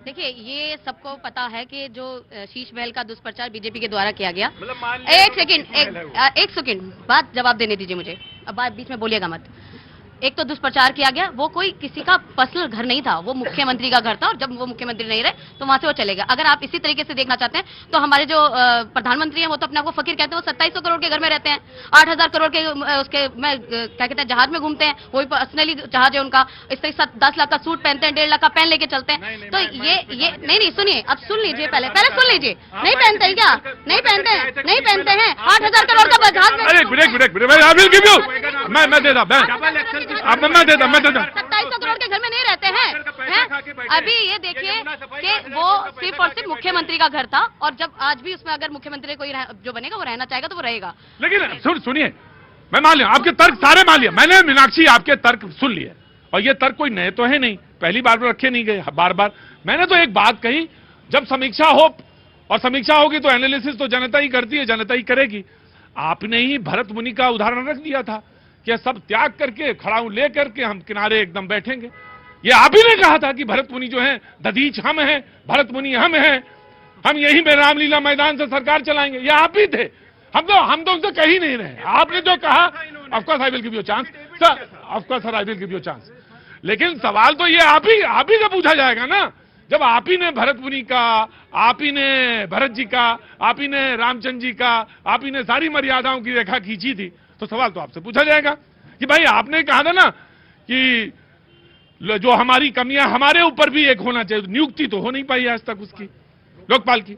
देखिए, ये सबको पता है कि जो शीश महल का दुष्प्रचार बीजेपी के द्वारा किया गया। मतलब एक सेकंड बात जवाब देने दीजिए मुझे, अब बात बीच में बोलिएगा मत। एक तो दुष्प्रचार किया गया, वो कोई किसी का पर्सनल घर नहीं था, वो मुख्यमंत्री का घर था, और जब वो मुख्यमंत्री नहीं रहे तो वहां से वो चले गए। अगर आप इसी तरीके से देखना चाहते हैं तो हमारे जो प्रधानमंत्री हैं वो तो अपने आप को फकीर कहते हैं, वो 2700 करोड़ के घर में रहते हैं, 8000 करोड़ के उसके में क्या कहते हैं जहाज में घूमते हैं, वो भी पर्सनली जहाज है उनका, इस तरीके 10 लाख का सूट पहनते हैं, 1.5 लाख का पेन लेके चलते हैं। तो ये नहीं सुनिए, अब सुन लीजिए, पहले सुन लीजिए। नहीं पहनते हैं क्या? नहीं पहनते हैं, नहीं पहनते हैं। 8000 करोड़ का जहाज में, मैं देता 2700 करोड़ के घर में नहीं रहते हैं। अभी ये देखिए कि वो सिर्फ और सिर्फ मुख्यमंत्री का घर था, और जब आज भी उसमें अगर मुख्यमंत्री कोई जो बनेगा वो रहना चाहेगा तो वो रहेगा। लेकिन सुनिए, मैं मान लिया आपके तर्क सारे मान लिया मैंने, मीनाक्षी आपके तर्क सुन लिए, और ये तर्क कोई नए तो है नहीं, पहली बार रखे नहीं गए बार बार। मैंने तो एक बात कही, जब समीक्षा हो और समीक्षा होगी तो एनालिसिस तो जनता ही करती है, जनता ही करेगी। आपने ही भरत मुनि का उदाहरण रख दिया था कि सब त्याग करके खड़ाऊ लेकर के हम किनारे एकदम बैठेंगे। ये आप ही ने कहा था कि भरत मुनि जो है दधीच हम हैं, भरत मुनि हम हैं, हम यही में रामलीला मैदान से सरकार चलाएंगे, ये आप ही थे। हम तो उनसे कह ही नहीं रहे। आपने जो कहा, of course I will give you chance sir, of course sir I will give you chance, लेकिन सवाल तो ये आप ही से पूछा जाएगा ना, जब आप ही ने भरत मुनि का, आप ही ने भरत जी का, आप ही ने रामचंद्र जी का, आप ही ने सारी मर्यादाओं की रेखा खींची थी, तो सवाल तो आपसे पूछा जाएगा कि भाई आपने कहा था ना कि जो हमारी कमियां हमारे ऊपर भी एक होना चाहिए, नियुक्ति तो हो नहीं पाई आज तक उसकी लोकपाल की,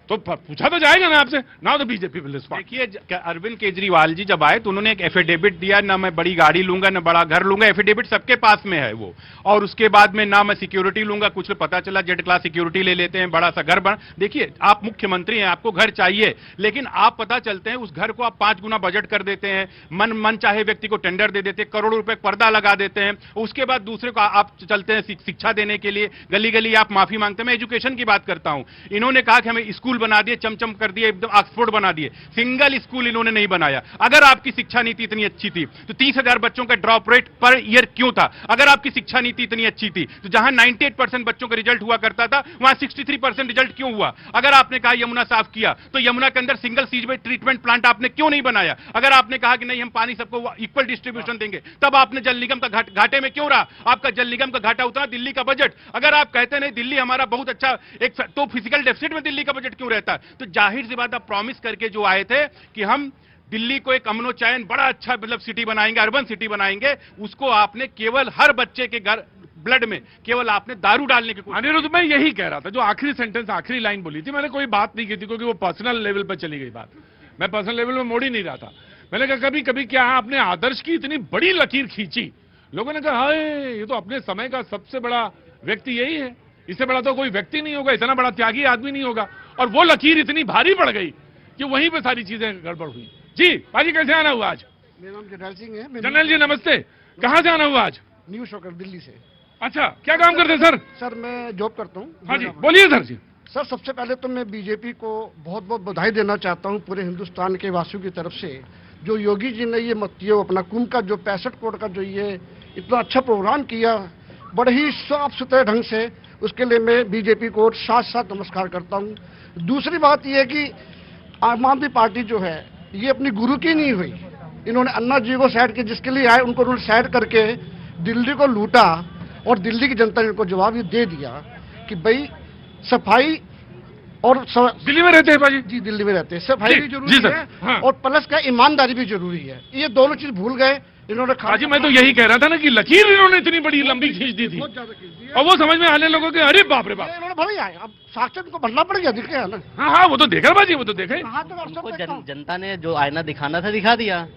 तो पूछा तो जाएगा ना आपसे। Now the BJP will respond. देखिए, अरविंद केजरीवाल जी जब आए तो उन्होंने एक एफिडेविट दिया, ना मैं बड़ी गाड़ी लूंगा ना बड़ा घर लूंगा, एफिडेविट सबके पास में है वो, और उसके बाद में ना मैं सिक्योरिटी लूंगा, कुछ पता चला जेड क्लास सिक्योरिटी ले लेते हैं, बड़ा सा घर बना। देखिए, आप मुख्यमंत्री हैं, आपको घर चाहिए, लेकिन आप पता चलते हैं उस घर को आप 5 गुना बजट कर देते हैं, मन चाहे व्यक्ति को टेंडर दे देते हैं, करोड़ों रुपए पर्दा लगा देते हैं, उसके बाद दूसरे को आप चलते हैं शिक्षा देने के लिए, गली गली आप माफी मांगते हैं। मैं एजुकेशन की बात करता हूं, इन्होंने कहा कि हमें स्कूल बना दिए, चमचम कर दिए, एकदम ऑक्सफोर्ड बना दिए, सिंगल स्कूल इन्होंने नहीं बनाया। अगर आपकी शिक्षा नीति इतनी अच्छी थी तो 30,000 बच्चों का ड्रॉप रेट पर ईयर क्यों था? अगर आपकी शिक्षा नीति इतनी अच्छी थी तो जहां 98% बच्चों का रिजल्ट हुआ करता था वहां 63% रिजल्ट क्यों हुआ? अगर आपने कहा यमुना साफ किया तो यमुना के अंदर सिंगल सीवेज ट्रीटमेंट प्लांट आपने क्यों नहीं बनाया? अगर आपने कहा कि नहीं हम पानी सबको इक्वल डिस्ट्रीब्यूशन देंगे, तब आपने जल निगम का घाटे में क्यों रहा? आपका जल निगम का घाटा उतना दिल्ली का बजट। अगर आप कहते नहीं दिल्ली हमारा बहुत अच्छा एक, तो फिजिकल डेफिसिट में दिल्ली का बजट क्यों रहता? तो जाहिर सी बात आप प्रॉमिस करके जो आए थे कि हम दिल्ली को एक अमनो चैन बड़ा अच्छा मतलब सिटी बनाएंगे, अर्बन सिटी बनाएंगे, उसको आपने केवल हर बच्चे के घर ब्लड में केवल आपने दारू डालने की कोशिश। अनिरुद्ध, मैं यही कह रहा था, जो आखिरी सेंटेंस आखिरी लाइन बोली थी, मैंने कोई बात नहीं की थी क्योंकि वो पर्सनल लेवल पर चली गई बात, मैं पर्सनल लेवल में मोड़ ही नहीं रहा था। मैंने कहा कभी कभी क्या आपने आदर्श की इतनी बड़ी लकीर खींची, लोगों ने कहा हाय ये तो अपने समय का सबसे बड़ा व्यक्ति यही है, इससे बड़ा तो कोई व्यक्ति नहीं होगा, इतना बड़ा त्यागी आदमी नहीं होगा, और वो लकीर इतनी भारी पड़ गई कि वहीं पे सारी चीजें गड़बड़ हुई। जी पाजी, कैसे आना हुआ आज? मेरा नाम जनरल सिंह है। जनरल जी नमस्ते, कहाँ से आना हुआ आज? न्यू शोकर दिल्ली से। अच्छा, क्या काम करते सर? सर मैं जॉब करता हूँ। हाँ जी बोलिए सर जी। सर सबसे पहले तो मैं बीजेपी को बहुत बहुत बधाई देना चाहता हूँ पूरे हिंदुस्तान के वासियों की तरफ से, जो योगी जी ने ये ये अपना कुंभ का जो 65 करोड़ का जो ये इतना अच्छा प्रोग्राम किया बड़े ही साफ सुथरे ढंग से, उसके लिए मैं बीजेपी को साथ साथ नमस्कार करता हूँ। दूसरी बात यह है कि आम आदमी पार्टी जो है ये अपनी गुरु की नहीं हुई, इन्होंने अन्ना जी को साइड के जिसके लिए आए उनको उन्होंने साइड करके दिल्ली को लूटा, और दिल्ली की जनता ने उनको जवाब ये दे दिया कि भाई सफाई और दिल्ली में रहते हैं भाजी? जी दिल्ली में रहते हैं, सफाई भी जरूरी है हाँ। और प्लस का ईमानदारी भी जरूरी है, ये दोनों चीज भूल गए इन्होंने। हाजी मैं तो यही कह रहा था ना कि लकीर इन्होंने इतनी बड़ी लंबी खींच दी थी, और वो समझ में आने लोगों के अरे बाप रे बाप, इन्होंने भले आए, अब साक्षात को बढ़ना पड़ गया, दिखे है ना। हाँ हाँ वो तो देखा भाजी, वो तो देखे। जनता ने जो आईना दिखाना था दिखा दिया।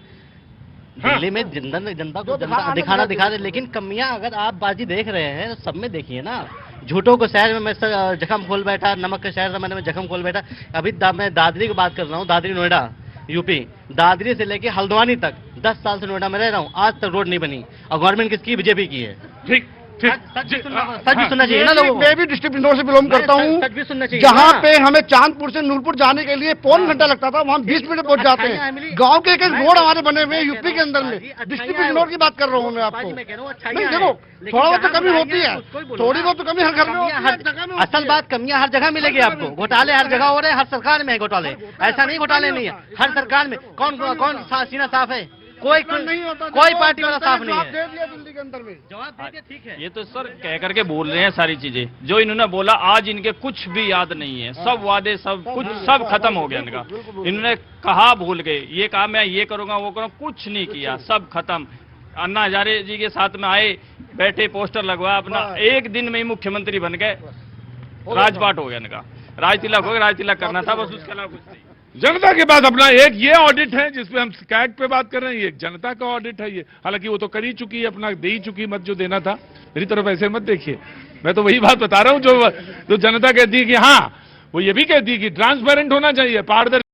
दिल्ली में जनता को दिखा दे, लेकिन कमियां अगर आप बाजी देख रहे हैं तो सब में देखिए ना। झूठों को शहर में मैं जख्म खोल बैठा, नमक के शहर में जख्म खोल बैठा। अभी मैं दादरी की बात कर रहा हूँ, दादरी नोएडा यूपी, दादरी से लेके हल्द्वानी तक 10 साल से नोएडा में रह रहा हूँ, आज तक रोड नहीं बनी, और गवर्नमेंट किसकी? बीजेपी की है। ठीक, ठीक सच भी सुनना चाहिए ना लोगों को। मैं भी डिस्ट्रिक्ट इंदौर से बिलोंग करता हूँ, सच भी सुनना चाहिए जहाँ ना। पे हमें चांदपुर से नूरपुर जाने के लिए पौन घंटा लगता था, वहाँ 20 मिनट में पहुंच जाते हैं। गांव के एक रोड हमारे बने हुए हैं यूपी के अंदर में। डिस्ट्रिक्ट इंदौर की बात कर रहा हूँ मैं आपको। नहीं देखो, थोड़ा बहुत तो कमी होती है, थोड़ी बहुत तो कमी हर घर में होती है, हर जगह में होती असल है। बात कमियां हर जगह मिलेगी आपको। घोटाले हर जगह हो रहे हैं, हर सरकार में है घोटाले। ऐसा नहीं घोटाले नहीं है, हर सरकार में। कौन सीना साफ है? कोई नहीं होता, कोई पार्टी वाला साफ नहीं जवाब है। दे दिया दिल्ली के अंदर में। जवाब दे दिया, ठीक है। ये तो सर कह करके बोल रहे हैं सारी चीजें, जो इन्होंने बोला आज इनके कुछ भी याद नहीं है, सब वादे सब कुछ सब खत्म हो गया इनका। इन्होंने कहा भूल गए, ये कहा मैं ये करूंगा वो करूंगा, कुछ नहीं किया, सब खत्म। अन्ना हजारे जी के साथ में आए, बैठे, पोस्टर लगवाया, अपना एक दिन में ही मुख्यमंत्री बन गए, राजपाट हो गया इनका। राजतिलक हो गया, राजतिलक करना था बस, उसके अलावा कुछ नहीं। जनता के पास अपना एक ये ऑडिट है जिसपे हम कैट पे बात कर रहे हैं, ये एक जनता का ऑडिट है। ये हालांकि वो तो कर ही चुकी है, अपना दे ही चुकी मत जो देना था। मेरी तरफ ऐसे मत देखिए, मैं तो वही बात बता रहा हूं जो जनता कहती है कि हाँ, वो ये भी कहती है कि ट्रांसपेरेंट होना चाहिए, पारदर्शी